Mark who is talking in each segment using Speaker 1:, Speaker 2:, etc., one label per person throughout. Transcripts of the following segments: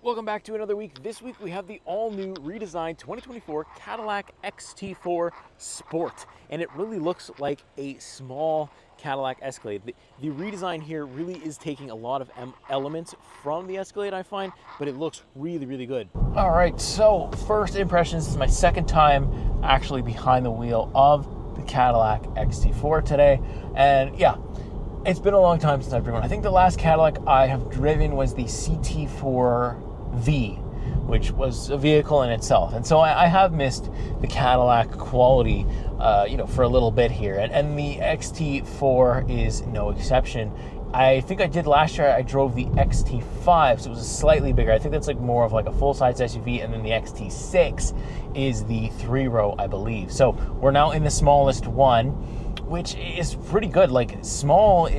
Speaker 1: welcome back to another week. This week we have the all-new redesigned 2024 Cadillac XT4 Sport, and it really looks like a small Cadillac Escalade. The redesign here really is taking a lot of elements from the Escalade, I find, but it looks really, really good. All right, so first impressions, this is my second time actually behind the wheel of the Cadillac XT4 today, and yeah, it's been a long time since I've driven one. I think the last Cadillac I have driven was the CT4V, which was a vehicle in itself. And so I have missed the Cadillac quality, for a little bit here. And the XT4 is no exception. I think I did last year, I drove the XT5, so it was slightly bigger. I think that's like more of like a full-size SUV, and then the XT6 is the 3-row, I believe. So we're now in the smallest one, which is pretty good. Like it's small,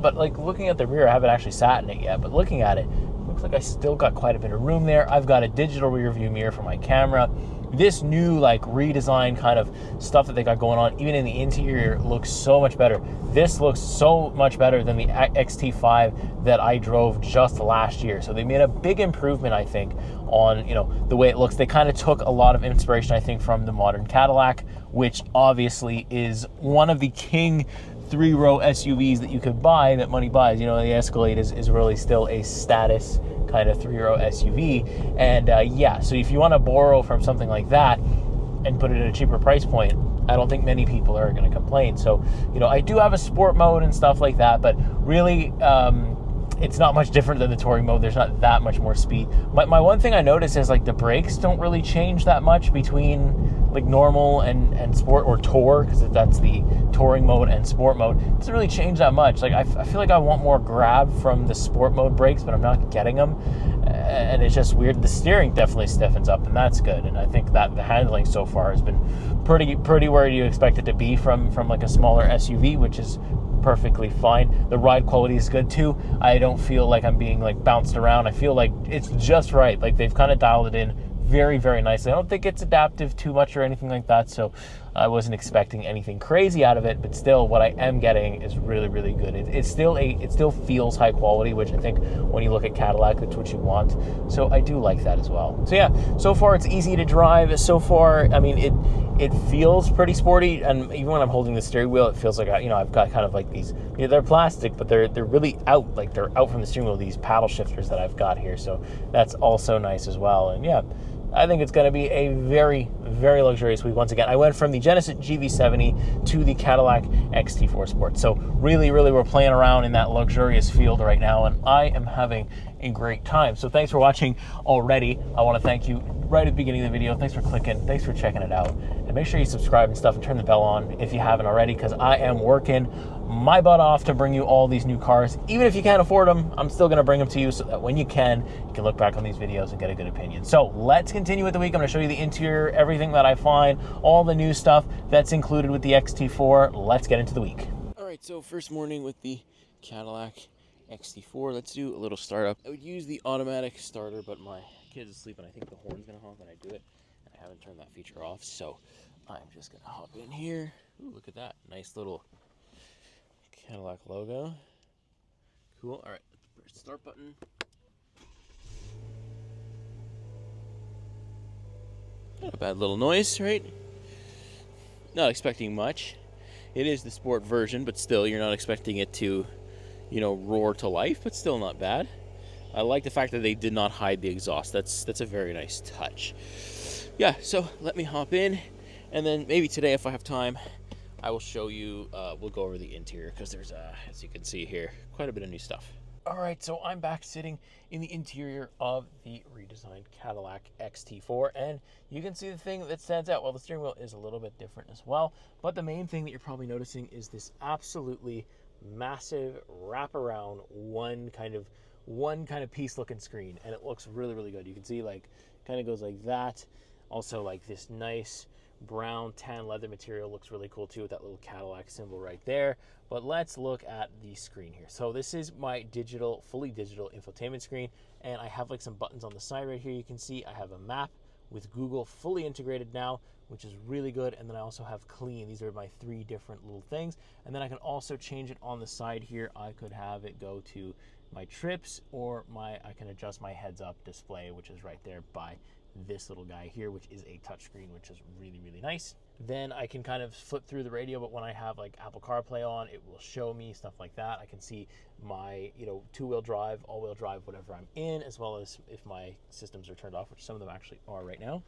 Speaker 1: but like looking at the rear, I haven't actually sat in it yet, but looking at it, looks like I still got quite a bit of room there. I've got a digital rear view mirror for my camera. This new like redesigned kind of stuff that they got going on, even in the interior, looks so much better. This looks so much better than the XT5 that I drove just last year. So they made a big improvement, I think, on the way it looks. They kind of took a lot of inspiration, I think, from the modern Cadillac, which obviously is one of the king 3-row SUVs that you could buy, that money buys. The Escalade is really still a status kind of 3-row SUV. And so if you want to borrow from something like that and put it at a cheaper price point, I don't think many people are going to complain. So, I do have a sport mode and stuff like that, but really, it's not much different than the touring mode. There's not that much more speed. My one thing I noticed is like the brakes don't really change that much between like normal and sport, or tour, because that's the touring mode, and sport mode. It doesn't really change that much. Like I feel like I want more grab from the sport mode brakes, but I'm not getting them, and it's just weird. The steering definitely stiffens up, and that's good. And I think that the handling so far has been pretty where you expect it to be from like a smaller SUV, which is perfectly fine. The ride quality is good too. I don't feel like I'm being like bounced around. I feel like it's just right. Like they've kind of dialed it in very, very nicely. I don't think it's adaptive too much or anything like that, so I wasn't expecting anything crazy out of it, but still what I am getting is really, really good. It still feels high quality, which I think when you look at Cadillac, that's what you want. So I do like that as well. So yeah, so far it's easy to drive. So far, I mean, it feels pretty sporty, and even when I'm holding the steering wheel, it feels like I've got kind of like these, they're plastic, but they're really out, like they're out from the steering wheel, these paddle shifters that I've got here. So that's also nice as well. And yeah, I think it's going to be a very, very luxurious week. Once again, I went from the Genesis GV70 to the Cadillac XT4 Sport. So really, we're playing around in that luxurious field right now, and I am having a great time. So thanks for watching already. I want to thank you right at the beginning of the video. Thanks for clicking. Thanks for checking it out. And make sure you subscribe and stuff and turn the bell on if you haven't already, because I am working my butt off to bring you all these new cars. Even if you can't afford them, I'm still going to bring them to you so that when you can look back on these videos and get a good opinion. So let's continue with the week. I'm going to show you the interior, everything that I find, all the new stuff that's included with the XT4. Let's get into the week. All right, so first morning with the Cadillac XT4. Let's do a little startup. I would use the automatic starter, but my kid's asleep and I think the horn's going to honk when I do it. And I haven't turned that feature off, so I'm just going to hop in here. Ooh, look at that. Nice little Cadillac logo. Cool. All right, press the start button. Not a bad little noise, right? Not expecting much. It is the sport version, but still, you're not expecting it to, roar to life, but still not bad. I like the fact that they did not hide the exhaust. That's a very nice touch. Yeah, so let me hop in, and then maybe today, if I have time, I will show you, we'll go over the interior, because there's, as you can see here, quite a bit of new stuff. All right, so I'm back sitting in the interior of the redesigned Cadillac XT4, and you can see the thing that stands out. Well, the steering wheel is a little bit different as well, but the main thing that you're probably noticing is this absolutely massive wraparound one kind of piece looking screen, and it looks really, really good. You can see like kind of goes like that. Also like this nice brown tan leather material looks really cool too, with that little Cadillac symbol right there. But let's look at the screen here. So this is my fully digital infotainment screen, and I have like some buttons on the side right here. You can see I have a map with Google fully integrated now, which is really good. And then I also have clean. These are my 3 different little things. And then I can also change it on the side here. I could have it go to my trips, or I can adjust my heads-up display, which is right there by this little guy here, which is a touchscreen, which is really, really nice. Then I can kind of flip through the radio, but when I have like Apple CarPlay on, it will show me stuff like that. I can see my, two-wheel drive, all-wheel drive, whatever I'm in, as well as if my systems are turned off, which some of them actually are right now.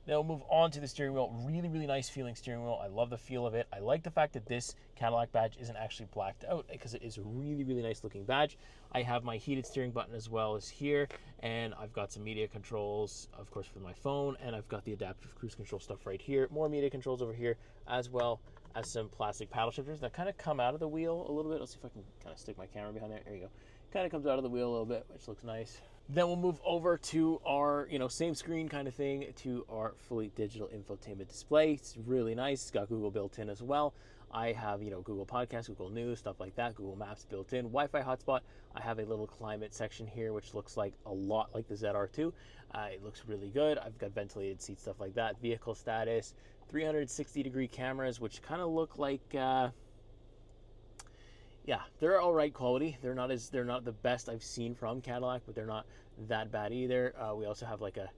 Speaker 1: Then we'll move on to the steering wheel. Really, really nice feeling steering wheel. I love the feel of it. I like the fact that this Cadillac badge isn't actually blacked out, because it is a really, really nice looking badge. I have my heated steering button as well as here, and I've got some media controls, of course, for my phone, and I've got the adaptive cruise control stuff right here. More media controls over here, as well as some plastic paddle shifters that kind of come out of the wheel a little bit. Let's see if I can kind of stick my camera behind there. There you go. Kind of comes out of the wheel a little bit, which looks nice. Then we'll move over to our, same screen kind of thing, to our fully digital infotainment display. It's really nice. It's got Google built in as well. I have, Google Podcasts, Google News, stuff like that, Google Maps built in, Wi-Fi hotspot. I have a little climate section here, which looks like a lot like the ZR2. It looks really good. I've got ventilated seats, stuff like that. Vehicle status, 360-degree cameras, which kind of look like... yeah, they're all right quality. They're not the best I've seen from Cadillac, but they're not that bad either. We also have like a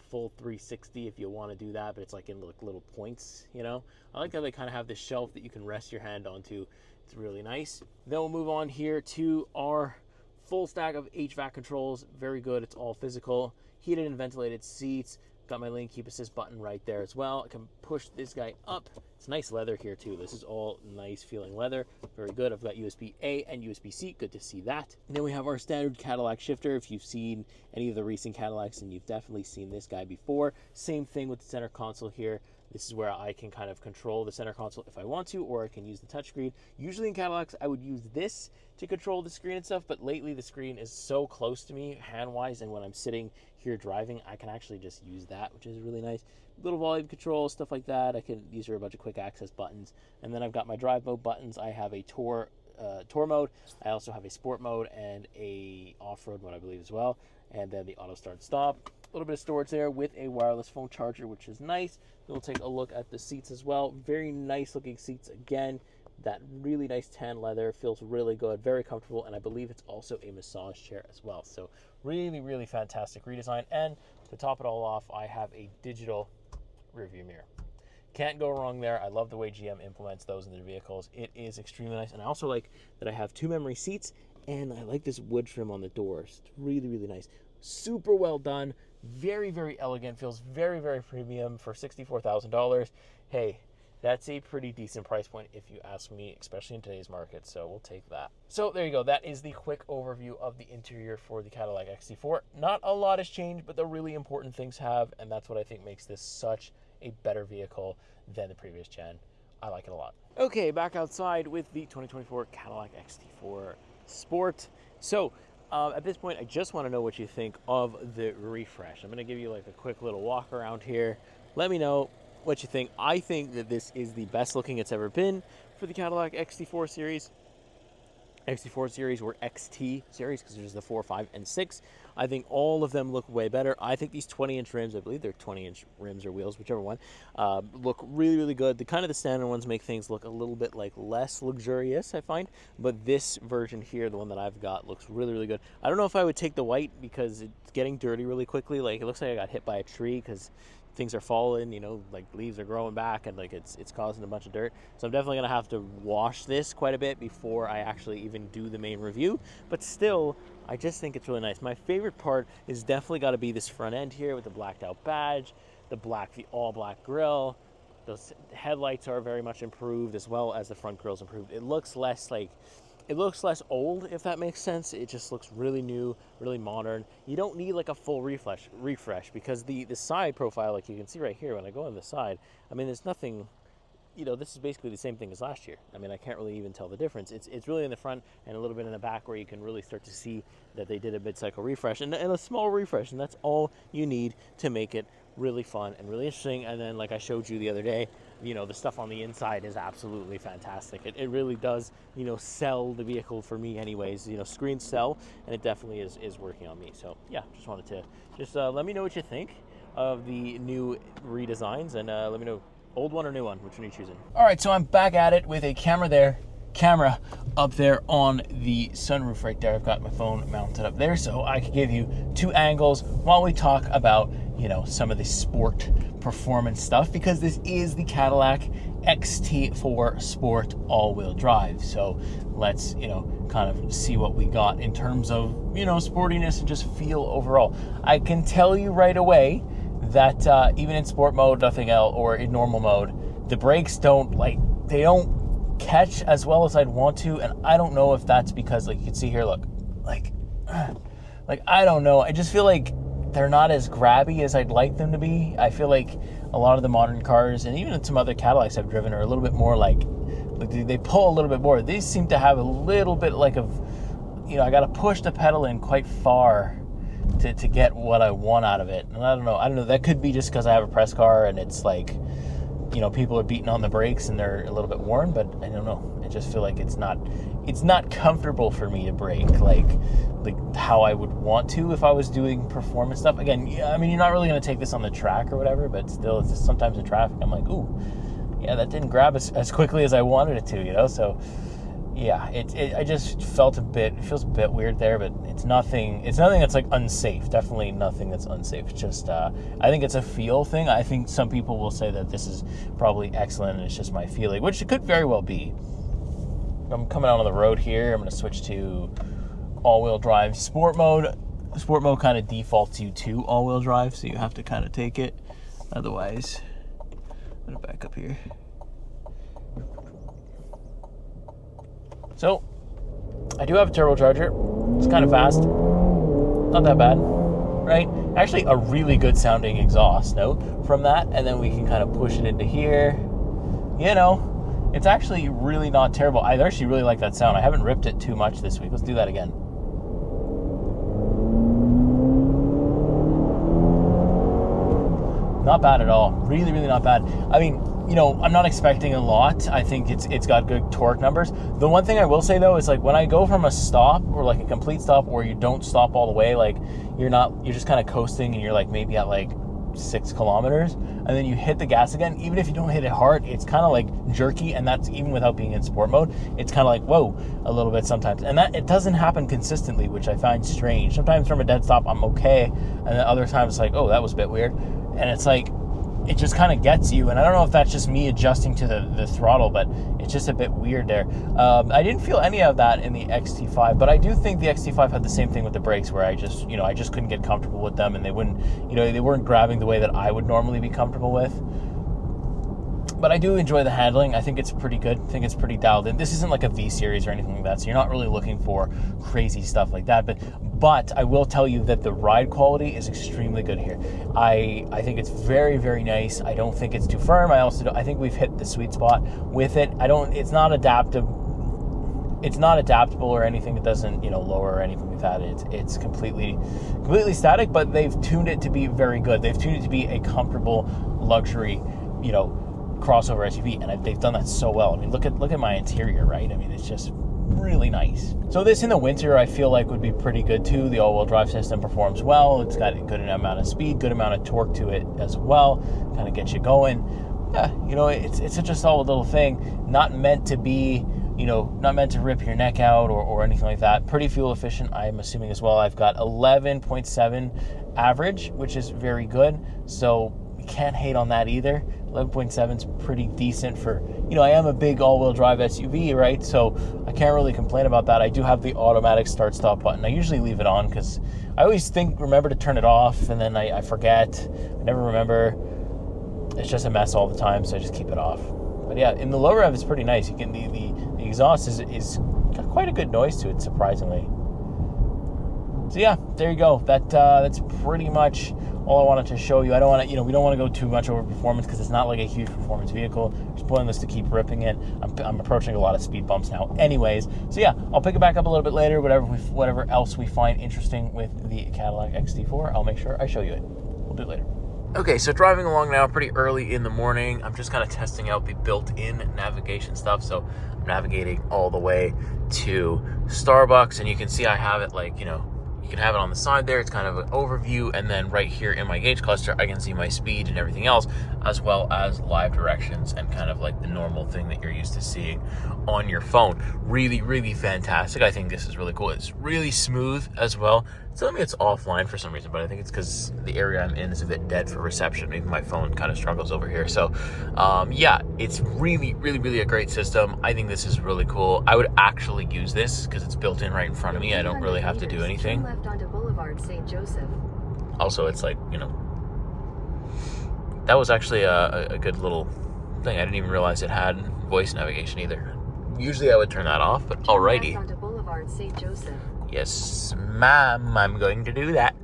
Speaker 1: full 360 if you want to do that, but it's like in like little points, I like how they kind of have this shelf that you can rest your hand onto. It's really nice. Then we'll move on here to our full stack of HVAC controls. Very good. It's all physical. Heated and ventilated seats. Got my lane keep assist button right there as well. I can push this guy up. It's nice leather here too. This is all nice feeling leather. Very good. I've got USB-A and USB-C. Good to see that. And then we have our standard Cadillac shifter. If you've seen any of the recent Cadillacs, and you've definitely seen this guy before. Same thing with the center console here. This is where I can kind of control the center console if I want to, or I can use the touchscreen. Usually in Cadillacs, I would use this to control the screen and stuff, but lately the screen is so close to me hand-wise, and when I'm sitting here driving, I can actually just use that, which is really nice. Little volume control, stuff like that. These are a bunch of quick access buttons. And then I've got my drive mode buttons. I have a tour mode. I also have a sport mode and a off-road mode, I believe, as well. And then the auto start stop. A little bit of storage there with a wireless phone charger, which is nice. Then we'll take a look at the seats as well. Very nice looking seats again. That really nice tan leather, feels really good, very comfortable, and I believe it's also a massage chair as well. So really, really fantastic redesign. And to top it all off, I have a digital rearview mirror. Can't go wrong there. I love the way GM implements those in their vehicles. It is extremely nice. And I also like that I have 2 memory seats, and I like this wood trim on the doors. It's really, really nice. Super well done. Very, very elegant. Feels very, very premium for $64,000. Hey, that's a pretty decent price point if you ask me, especially in today's market, so we'll take that. So there you go. That is the quick overview of the interior for the Cadillac XT4. Not a lot has changed, but the really important things have, and that's what I think makes this such a better vehicle than the previous gen. I like it a lot. Okay, back outside with the 2024 Cadillac XT4 Sport. So at this point, I just want to know what you think of the refresh. I'm going to give you like a quick little walk around here. Let me know what you think. I think that this is the best looking it's ever been for the Cadillac XT4 series. XT4 series or XT series, because there's the 4, 5, and 6. I think all of them look way better. I think these 20-inch rims, I believe they're 20-inch rims or wheels, whichever one, look really, really good. The standard ones make things look a little bit like less luxurious, I find. But this version here, the one that I've got, looks really, really good. I don't know if I would take the white because it's getting dirty really quickly. Like, it looks like I got hit by a tree because things are falling, like leaves are growing back, and like it's causing a bunch of dirt. So I'm definitely gonna have to wash this quite a bit before I actually even do the main review. But still, I just think it's really nice. My favorite part is definitely got to be this front end here with the blacked out badge, the all black grille. Those headlights are very much improved, as well as the front grille's improved. It looks less old, if that makes sense. It just looks really new, really modern. You don't need like a full refresh because the side profile, like you can see right here when I go on the side, I mean, there's nothing, this is basically the same thing as last year. I mean, I can't really even tell the difference. It's really in the front and a little bit in the back where you can really start to see that they did a mid-cycle refresh and a small refresh, and that's all you need to make it really fun and really interesting. And then, like I showed you the other day, the stuff on the inside is absolutely fantastic. It really does, sell the vehicle for me anyways. Screens sell, and it definitely is working on me. So yeah, just wanted to let me know what you think of the new redesigns, and let me know, old one or new one, which one are you choosing? All right, so I'm back at it with a camera there, camera up there on the sunroof right there. I've got my phone mounted up there so I can give you 2 angles while we talk about, you know, some of the sport performance stuff, because this is the Cadillac XT4 Sport all-wheel drive. So let's, you know, kind of see what we got in terms of, you know, sportiness and just feel overall. I can tell you right away that even in sport mode, nothing else, or in normal mode, the brakes don't catch as well as I'd want to, and I don't know if that's because, like, you can see here, look, like I don't know, I just feel like they're not as grabby as I'd like them to be. I feel like a lot of the modern cars, and even some other Cadillacs I've driven, are a little bit more like they pull a little bit more. These seem to have a little bit like of, you know, I gotta push the pedal in quite far to get what I want out of it. And I don't know, that could be just because I have a press car and it's like, you know, people are beating on the brakes and they're a little bit worn, but I don't know. I just feel like it's not comfortable for me to brake like how I would want to if I was doing performance stuff. Again, yeah, I mean, you're not really going to take this on the track or whatever, but still, it's just sometimes in traffic, I'm like, ooh, yeah, that didn't grab as quickly as I wanted it to, you know? So yeah, I just feels a bit weird there, but it's nothing that's like unsafe. Definitely nothing that's unsafe. It's just, I think it's a feel thing. I think some people will say that this is probably excellent and it's just my feeling, which it could very well be. I'm coming out on the road here. I'm going to switch to all-wheel drive. Sport mode kind of defaults you to all-wheel drive, so you have to kind of take it. Otherwise, I'm going to back up here. So, I do have a turbocharger. It's kind of fast. Not that bad, right? Actually, a really good sounding exhaust note from that, and then we can kind of push it into here. You know, it's actually really not terrible. I actually really like that sound. I haven't ripped it too much this week. Let's do that again. Not bad at all. Really, really not bad. I mean, you know, I'm not expecting a lot. I think it's got good torque numbers. The one thing I will say though is, like, when I go from a stop or like a complete stop, or you don't stop all the way, like you're just kind of coasting and you're like maybe at like 6 kilometers, and then you hit the gas again, even if you don't hit it hard, it's kind of like jerky, and that's even without being in sport mode. It's kind of like, whoa, a little bit sometimes, and that it doesn't happen consistently, which I find strange. Sometimes from a dead stop I'm okay, and then other times it's like, oh, that was a bit weird, and it's like, it just kind of gets you, and I don't know if that's just me adjusting to the throttle, but it's just a bit weird there. I didn't feel any of that in the XT5, but I do think the XT5 had the same thing with the brakes, where I just couldn't get comfortable with them, and they weren't grabbing the way that I would normally be comfortable with. But I do enjoy the handling. I think it's pretty good. I think it's pretty dialed in. This isn't like a V series or anything like that, so you're not really looking for crazy stuff like that. But I will tell you that the ride quality is extremely good here. I think it's very, very nice. I don't think it's too firm. I think we've hit the sweet spot with it. It's not adaptable or anything. It doesn't, lower or anything like that. It's completely static, but they've tuned it to be very good. They've tuned it to be a comfortable luxury, crossover SUV, and they've done that so well. I mean, look at my interior, right? I mean, it's just really nice. So this in the winter, I feel like would be pretty good too. The all-wheel drive system performs well. It's got a good amount of speed, good amount of torque to it as well. Kind of gets you going. Yeah, it's just all a little thing. Not meant to be, not meant to rip your neck out or anything like that. Pretty fuel efficient, I'm assuming as well. I've got 11.7 average, which is very good. So you can't hate on that either. 11.7 is pretty decent for, I am a big all-wheel drive SUV, right? So I can't really complain about that. I do have the automatic start-stop button. I usually leave it on because I always remember to turn it off, and then I forget. I never remember. It's just a mess all the time, so I just keep it off. But yeah, in the low rev, it's pretty nice. You can the exhaust is got quite a good noise to it, surprisingly. So yeah, there you go. That's pretty much all I wanted to show you. I don't want to, we don't want to go too much over performance because it's not like a huge performance vehicle. Just pulling this to keep ripping it. I'm approaching a lot of speed bumps now anyways. So yeah, I'll pick it back up a little bit later. Whatever else we find interesting with the Cadillac XT4, I'll make sure I show you it. We'll do it later. Okay, so driving along now pretty early in the morning. I'm just kind of testing out the built-in navigation stuff. So I'm navigating all the way to Starbucks, and you can see I have it like, You can have it on the side there. It's kind of an overview. And then right here in my gauge cluster, I can see my speed and everything else, as well as live directions and kind of like the normal thing that you're used to seeing on your phone. Really, really fantastic. I think this is really cool. It's really smooth as well. It's telling me it's offline for some reason, but I think it's because the area I'm in is a bit dead for reception. Maybe my phone kind of struggles over here. So yeah, it's really, really, really a great system. I think this is really cool. I would actually use this because it's built in right in front of me. I don't really have to do anything.
Speaker 2: Turn left onto Boulevard St. Joseph.
Speaker 1: Also, it's like, you know, that was actually a good little thing. I didn't even realize it had voice navigation either. Usually I would turn that off, but alrighty.
Speaker 2: Turn left onto Boulevard St. Joseph.
Speaker 1: Yes, ma'am, I'm going to do that.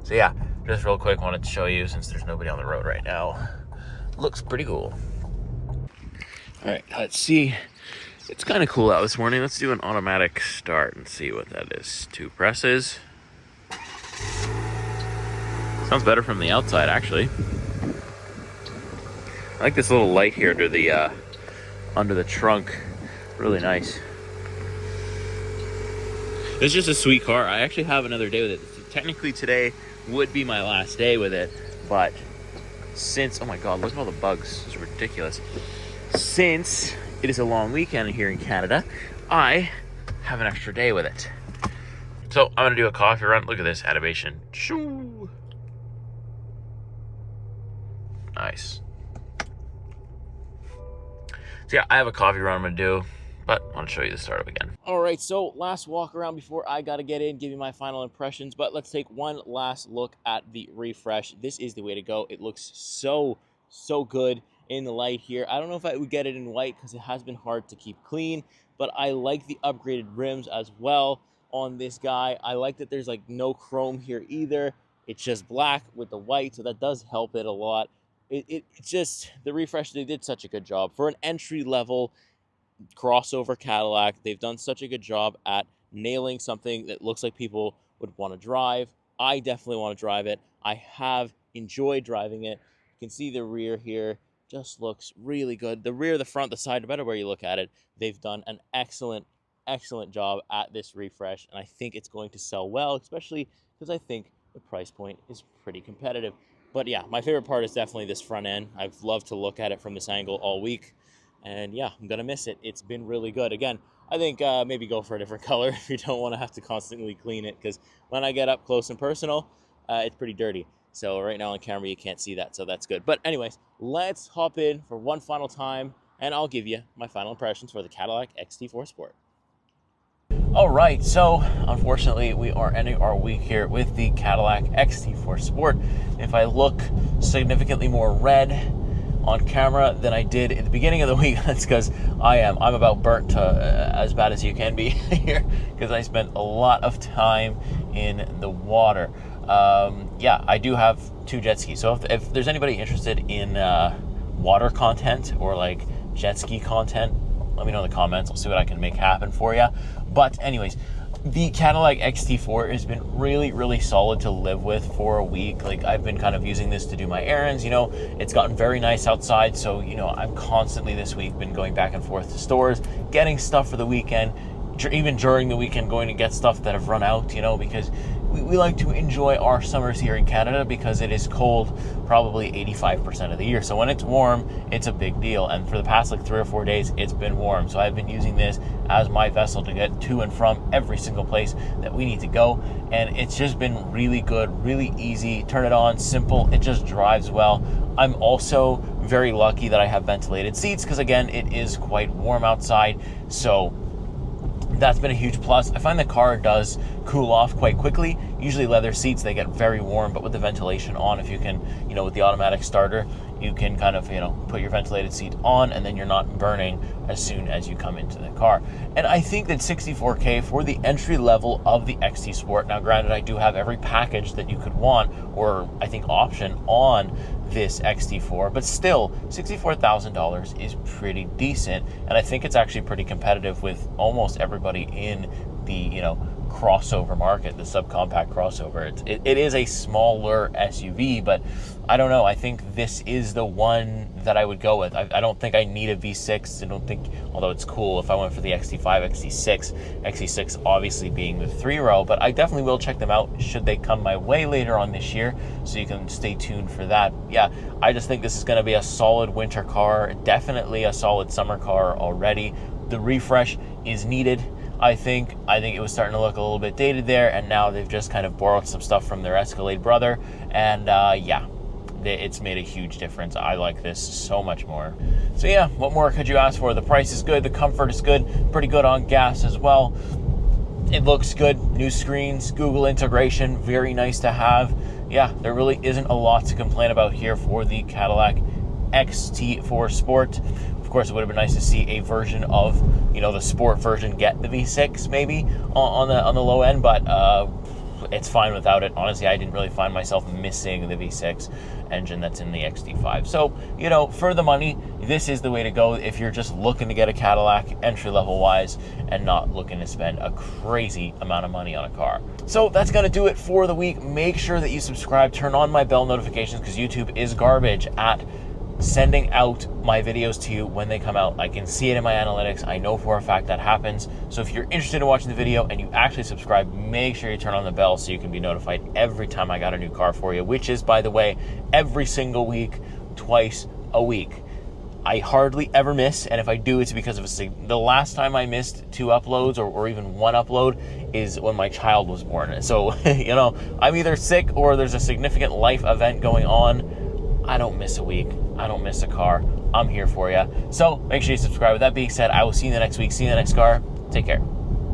Speaker 1: So yeah, just real quick, wanted to show you since there's nobody on the road right now. Looks pretty cool. All right, let's see. It's kind of cool out this morning. Let's do an automatic start and see what that is. 2 presses. Sounds better from the outside, actually. I like this little light here under the trunk. Really nice. It's just a sweet car. I actually have another day with it. Technically today would be my last day with it, but since, oh my God, look at all the bugs. This is ridiculous. Since it is a long weekend here in Canada, I have an extra day with it. So I'm gonna do a coffee run. Look at this animation. Shoo! Nice. So yeah, I have a coffee run I'm gonna do, but I want to show you the startup again. All right, so last walk around before I got to get in, give you my final impressions, but let's take one last look at the refresh. This is the way to go. It looks so good in the light here. I don't know if I would get it in white because it has been hard to keep clean, but I like the upgraded rims as well on this guy. I like that there's like no chrome here either. It's just black with the white, so that does help it a lot. It's just, the refresh, they did such a good job. For an entry-level crossover Cadillac, they've done such a good job at nailing something that looks like people would want to drive. I definitely want to drive it. I have enjoyed driving it. You can see the rear here just looks really good. The rear, the front, the side, no matter where you look at it, they've done an excellent job at this refresh, and I think it's going to sell well, especially because I think the price point is pretty competitive. But yeah, my favorite part is definitely this front end. I've loved to look at it from this angle all week. And yeah, I'm going to miss it. It's been really good. Again, I think maybe go for a different color if you don't want to have to constantly clean it. Because when I get up close and personal, it's pretty dirty. So right now on camera, you can't see that. So that's good. But anyways, let's hop in for one final time. And I'll give you my final impressions for the Cadillac XT4 Sport. All right, so unfortunately we are ending our week here with the Cadillac XT4 Sport. If I look significantly more red on camera than I did at the beginning of the week, that's because I'm about burnt to as bad as you can be here, because I spent a lot of time in the water. Yeah, I do have 2 jet skis, so if there's anybody interested in water content or like jet ski content, let me know in the comments. I'll see what I can make happen for you. But anyways, the Cadillac XT4 has been really, really solid to live with for a week. Like, I've been kind of using this to do my errands. You know, it's gotten very nice outside. So, you know, I'm constantly this week been going back and forth to stores, getting stuff for the weekend, even during the weekend going to get stuff that have run out, you know, because we like to enjoy our summers here in Canada because it is cold probably 85% of the year. So when it's warm, it's a big deal. And for the past like 3 or 4 days, it's been warm. So I've been using this as my vessel to get to and from every single place that we need to go. And it's just been really good, really easy. Turn it on, simple. It just drives well. I'm also very lucky that I have ventilated seats because, again, it is quite warm outside. So that's been a huge plus. I find the car does cool off quite quickly. Usually leather seats, they get very warm, but with the ventilation on, if you can, you know, with the automatic starter, you can kind of, you know, put your ventilated seat on and then you're not burning as soon as you come into the car. And I think that $64K for the entry level of the XT Sport, now granted, I do have every package that you could want, or I think option on this XT4, but still $64,000 is pretty decent. And I think it's actually pretty competitive with almost everybody in the, you know, crossover market, the subcompact crossover. It is a smaller SUV, but I don't know. I think this is the one that I would go with. I don't think I need a V6. I don't think, although it's cool if I went for the XT5, XT6, XT6 obviously being the 3-row, but I definitely will check them out should they come my way later on this year, so you can stay tuned for that. Yeah, I just think this is going to be a solid winter car, definitely a solid summer car already. The refresh is needed. I think it was starting to look a little bit dated there, and now they've just kind of borrowed some stuff from their Escalade brother, and yeah, it's made a huge difference. I like this so much more. So yeah, what more could you ask for? The price is good, the comfort is good, pretty good on gas as well. It looks good, new screens, Google integration, very nice to have. Yeah, there really isn't a lot to complain about here for the Cadillac XT4 Sport. Of course, it would have been nice to see a version of, the Sport version get the V6 maybe on the low end, but it's fine without it. Honestly, I didn't really find myself missing the V6 engine that's in the XT5. So, for the money, this is the way to go if you're just looking to get a Cadillac entry-level wise and not looking to spend a crazy amount of money on a car. So that's going to do it for the week. Make sure that you subscribe, turn on my bell notifications, because YouTube is garbage at sending out my videos to you when they come out. I can see it in my analytics. I know for a fact that happens. So if you're interested in watching the video and you actually subscribe, make sure you turn on the bell so you can be notified every time I got a new car for you, which is, by the way, every single week, twice a week. I hardly ever miss, and if I do, it's because of the last time I missed 2 uploads or even 1 upload is when my child was born. So, I'm either sick or there's a significant life event going on. I don't miss a week. I don't miss a car. I'm here for you. So make sure you subscribe. With that being said, I will see you in the next week. See you in the next car. Take care.